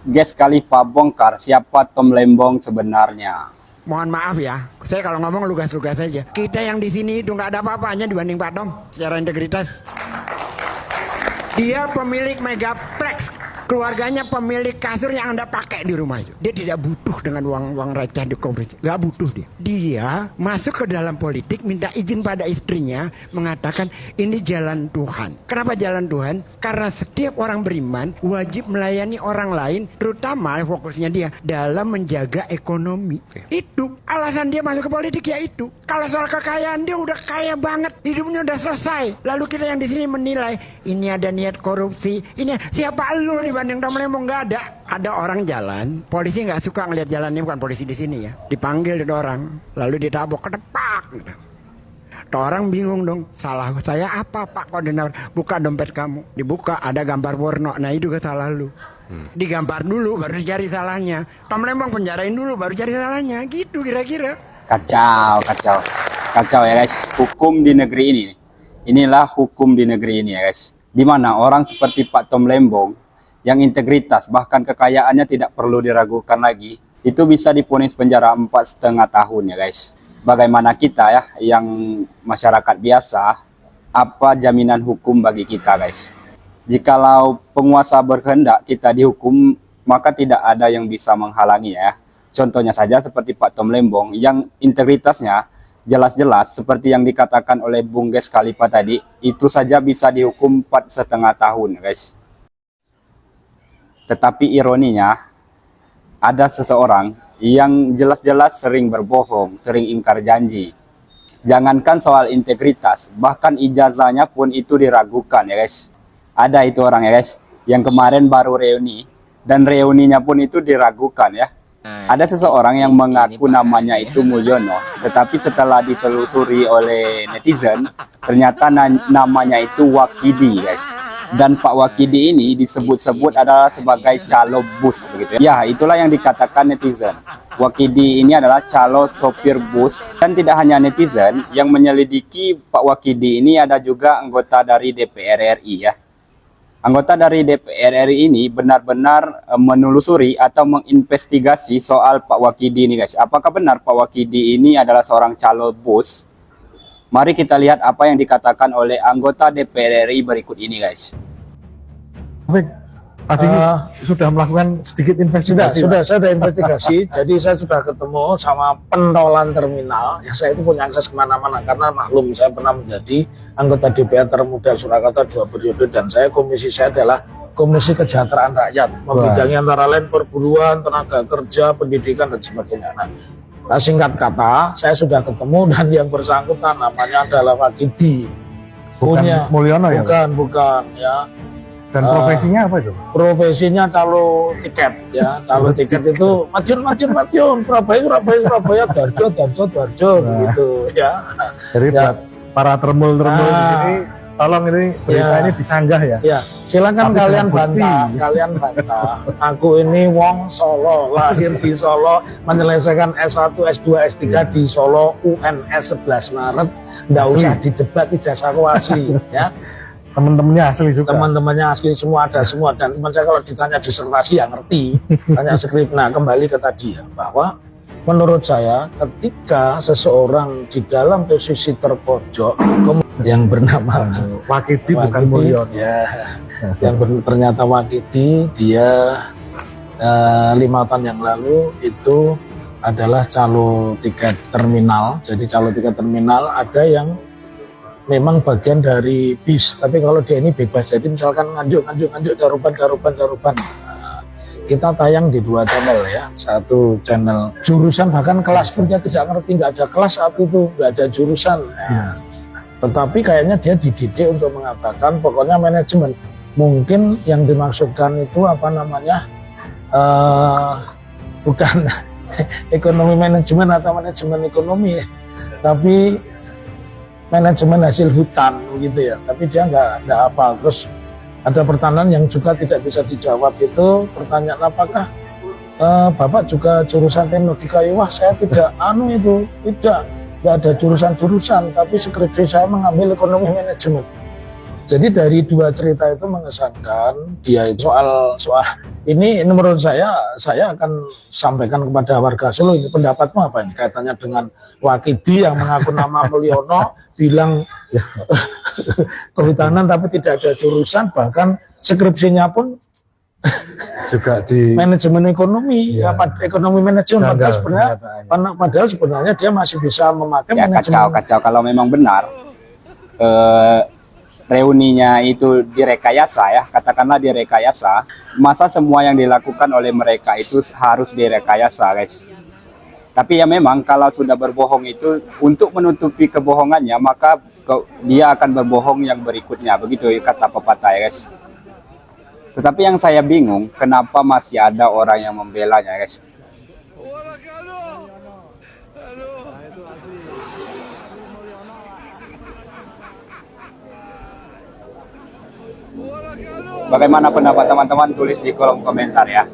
Guys, Khalifa bongkar siapa Tom Lembong sebenarnya. Mohon maaf ya, saya kalau ngomong lugas-lugas saja. Kita yang di sini itu nggak ada apa-apanya dibanding Pak Tom secara integritas. Dia pemilik megaplex, keluarganya pemilik kasur yang Anda pakai di rumah itu. Dia tidak butuh dengan uang receh di kompres, nggak butuh dia. Dia masuk ke dalam politik, minta izin pada istrinya, mengatakan ini jalan Tuhan. Kenapa jalan Tuhan? Karena setiap orang beriman wajib melayani orang lain, terutama fokusnya dia dalam menjaga ekonomi. Itu alasan dia masuk ke politik, ya itu. Kalau soal kekayaan, dia udah kaya banget, hidupnya udah selesai. Lalu kita yang di sini menilai ini ada niat korupsi, ini siapa lu dibanding Tom Lembong? Nggak ada. Ada orang jalan, polisi nggak suka ngelihat jalannya, bukan polisi di sini ya. Dipanggil itu orang, lalu ditabok, kedepak. Gitu. Tuh orang bingung dong, salah saya apa Pak koordinator? Buka dompet kamu, dibuka ada gambar porno, nah itu salah lu. Digambar dulu baru dicari salahnya. Tom Lembong penjarain dulu baru cari salahnya, gitu kira-kira. Kacau ya guys. Hukum di negeri ini, inilah hukum di negeri ini ya guys, dimana orang seperti Pak Tom Lembong yang integritas bahkan kekayaannya tidak perlu diragukan lagi, itu bisa divonis penjara 4,5 tahun ya guys. Bagaimana kita ya yang masyarakat biasa, apa jaminan hukum bagi kita guys? Jikalau penguasa berkehendak kita dihukum, maka tidak ada yang bisa menghalangi ya. Contohnya saja seperti Pak Tom Lembong yang integritasnya jelas-jelas seperti yang dikatakan oleh Bung Ges Khalifa tadi, itu saja bisa dihukum 4,5 tahun guys. Tetapi ironinya, ada seseorang yang jelas-jelas sering berbohong, sering ingkar janji. Jangankan soal integritas, bahkan ijazahnya pun itu diragukan ya guys. Ada itu orang ya guys, yang kemarin baru reuni, dan reuninya pun itu diragukan ya. Ada seseorang yang mengaku namanya itu Mulyono, tetapi setelah ditelusuri oleh netizen, ternyata namanya itu Wakidi guys. Dan Pak Wakidi ini disebut-sebut adalah sebagai calo bus begitu ya. Ya, itulah yang dikatakan netizen. Wakidi ini adalah calo sopir bus. Dan tidak hanya netizen yang menyelidiki Pak Wakidi ini, ada juga anggota dari DPR RI ya. Anggota dari DPR RI ini benar-benar menelusuri atau menginvestigasi soal Pak Wakidi ini guys. Apakah benar Pak Wakidi ini adalah seorang calo bus? Mari kita lihat apa yang dikatakan oleh anggota DPR RI berikut ini guys. Tadi sudah melakukan sedikit investigasi. Sudah, saya sudah investigasi. Jadi saya sudah ketemu sama pentolan terminal. Ya saya itu punya akses kemana-mana karena maklum saya pernah menjadi anggota DPR termuda Surakarta 2 periode dan komisi saya adalah Komisi Kesejahteraan Rakyat, membidangi antara lain perburuan, tenaga kerja, pendidikan dan sebagainya. Nah, singkat kata, saya sudah ketemu dan yang bersangkutan namanya adalah Wakidi. Bukan Mulyono ya? Bukan ya. Dan profesinya apa itu? Profesinya calo tiket ya. Calo tiket itu Madiun, Surabaya, Darjo gitu ya. Jadi buat para termul-termul di sini, tolong ini berita ini disanggah ya. Ya, silakan Tapi kalian dengan bantah. Aku ini wong Solo, lahir di Solo, menyelesaikan S1, S2, S3 di Solo, UNS 11 Maret. Nggak usah didebat, ijazahku asli ya. Teman-temannya asli juga. Teman-temannya asli semua, ada semua. Dan teman saya kalau ditanya disertasi ya ngerti, tanya skrip. Nah, kembali ke tadi ya, bahwa menurut saya ketika seseorang di dalam posisi terpojok yang bernama Wakidi bukan Mulyono ya, yang ternyata Wakidi, dia 5 tahun yang lalu itu adalah calo tiket terminal. Jadi calo tiket terminal ada yang memang bagian dari bis, tapi kalau dia ini bebas. Jadi misalkan nganjuk carupan. Kita tayang di 2 channel ya, satu channel jurusan, bahkan kelas pun dia tidak ngerti, nggak ada kelas saat itu, nggak ada jurusan. Nah, tetapi kayaknya dia dididik untuk mengatakan pokoknya manajemen. Mungkin yang dimaksudkan itu apa namanya, bukan ekonomi manajemen atau manajemen ekonomi, tapi manajemen hasil hutan gitu ya. Tapi dia nggak hafal. Terus ada pertanyaan yang juga tidak bisa dijawab, itu pertanyaan apakah Bapak juga jurusan teknologi kayu? Wah, saya tidak nggak ada jurusan-jurusan, tapi skripsi saya mengambil ekonomi manajemen. Jadi dari dua cerita itu mengesankan dia itu soal ini menurut saya akan sampaikan kepada warga Solo, ini pendapatmu apa ini kaitannya dengan Wakidi yang mengaku nama Mulyono bilang kehutanan tapi tidak ada jurusan, bahkan skripsinya pun Juga di manajemen ekonomi, Iya. Ekonomi manajemen, Janggal padahal sebenarnya dia masih bisa memakai Ya manajemen. kacau kalau memang benar reuninya itu direkayasa ya, katakanlah direkayasa, masa semua yang dilakukan oleh mereka itu harus direkayasa, guys. Tapi ya memang kalau sudah berbohong itu untuk menutupi kebohongannya, maka dia akan berbohong yang berikutnya, begitu kata pepatah ya, guys. Tetapi yang saya bingung, kenapa masih ada orang yang membelanya, guys. Bagaimana pendapat teman-teman, tulis di kolom komentar ya.